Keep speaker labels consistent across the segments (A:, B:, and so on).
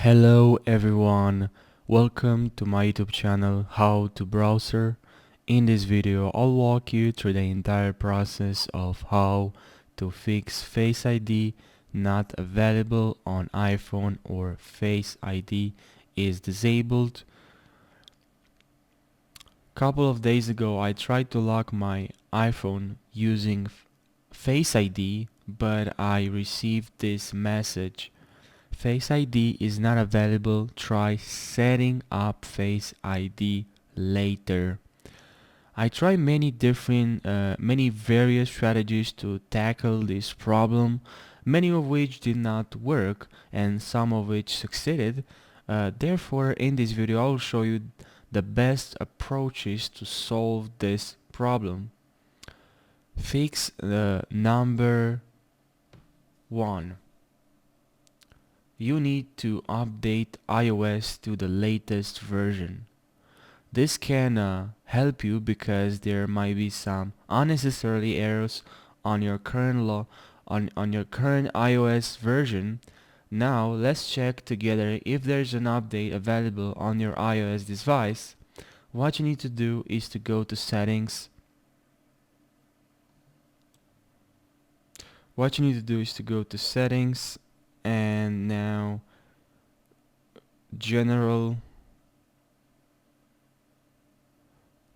A: Hello everyone, welcome to my YouTube channel How to Browser. In this video I'll walk you through the entire process of how to fix Face ID not available on iPhone or Face ID is disabled. Couple of days ago I tried to lock my iPhone using Face ID, but I received this message: Face ID is not available. Try setting up Face ID later. I tried many various strategies to tackle this problem, many of which did not work and some of which succeeded. Therefore, in this video I will show you the best approaches to solve this problem. Fix the number 1. You need to update iOS to the latest version. This can help you because there might be some unnecessary errors on your on your current iOS version. Now let's check together if there's an update available on your iOS device. What you need to do is to go to settings. And now general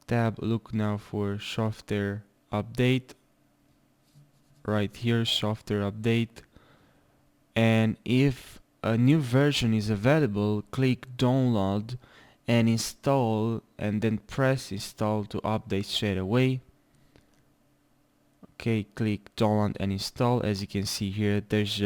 A: tab, look now for software update. Right here, software update, and if a new version is available, click download and install, and then press install to update straight away. Okay, click download and install. As you can see here, there's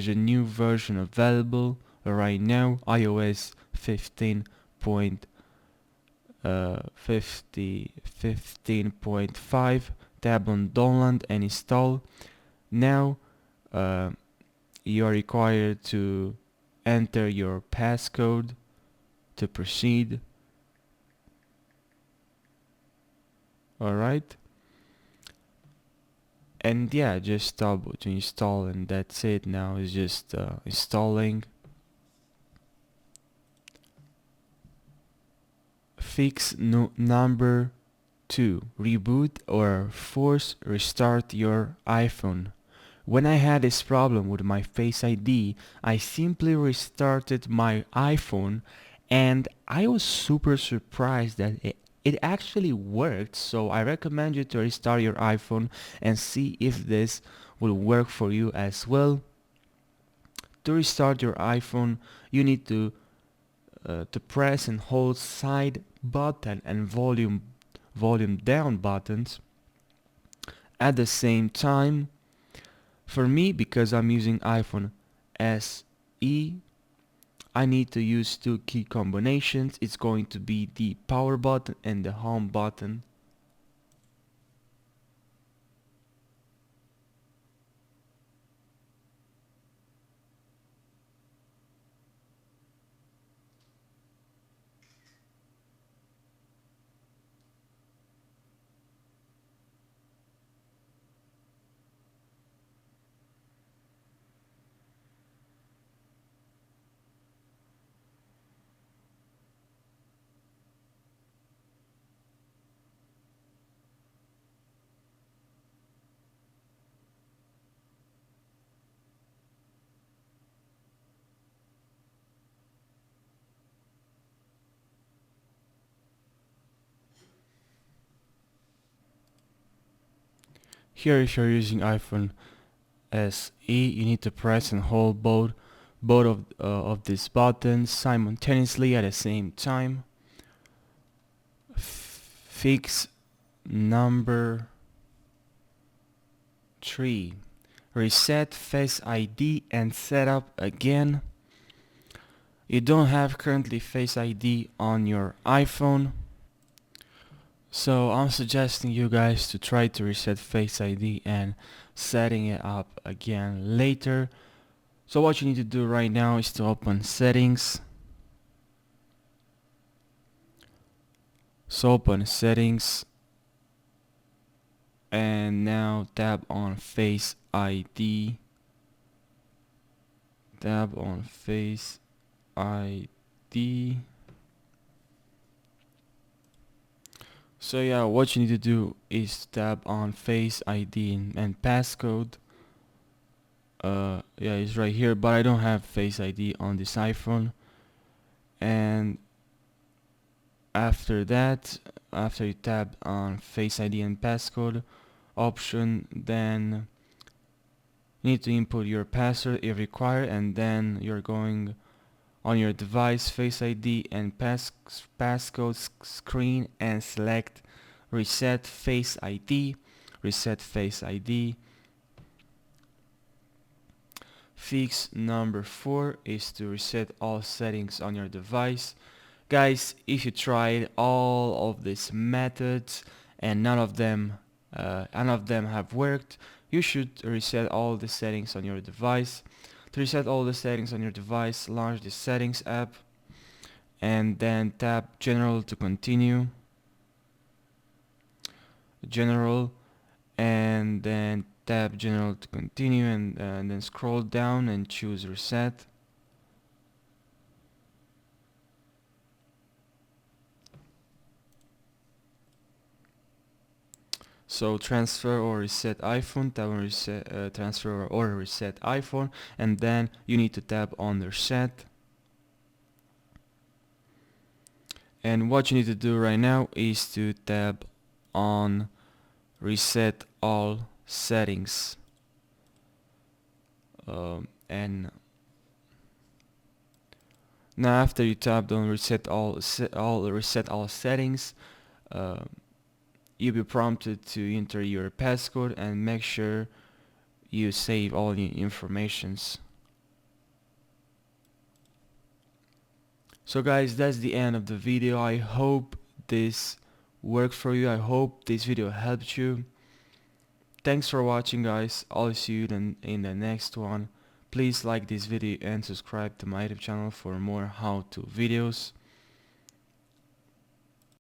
A: a new version available right now, iOS 15.5. Tap on download and install. Now you are required to enter your passcode to proceed. Alright, and yeah, just stop to install and that's it. Now it's just installing. Fix number 2. Reboot or force restart your iPhone. When I had this problem with my Face ID, I simply restarted my iPhone and I was super surprised that it actually worked. So I recommend you to restart your iPhone and see if this will work for you as well. To restart your iPhone, you need to press and hold side button and volume down buttons at the same time. For me, because I'm using iPhone SE, I need to use 2 key combinations. It's going to be the power button and the home button. Here, if you're using iPhone SE, you need to press and hold both of these buttons simultaneously at the same time. Fix number 3. Reset Face ID and set up again. You don't have currently Face ID on your iPhone, so I'm suggesting you guys to try to reset Face ID and setting it up again later. So what you need to do right now is to open settings. So open settings and now tap on Face ID. Tap on Face ID. So yeah, what you need to do is tap on Face ID and passcode. Yeah, it's right here, but I don't have Face ID on this iPhone. And after that, after you tap on Face ID and passcode option, then you need to input your password if required, and then you're going on your device Face ID and passcode screen and select Reset Face ID. Reset Face ID. Fix number 4 is to reset all settings on your device. Guys, if you tried all of these methods and none of them have worked, you should reset all the settings on your device. To reset all the settings on your device, launch the Settings app and then tap General to continue. General, and then tap General to continue, and then scroll down and choose Reset. So transfer or reset iPhone, tap on reset, transfer or reset iPhone, and then you need to tap on reset. And what you need to do right now is to tap on reset all settings. And now after you tap on reset all settings, you'll be prompted to enter your passcode and make sure you save all the informations. So guys, that's the end of the video. I hope this worked for you. I hope this video helped you. Thanks for watching, guys. I'll see you in the next one. Please like this video and subscribe to my YouTube channel for more how-to videos.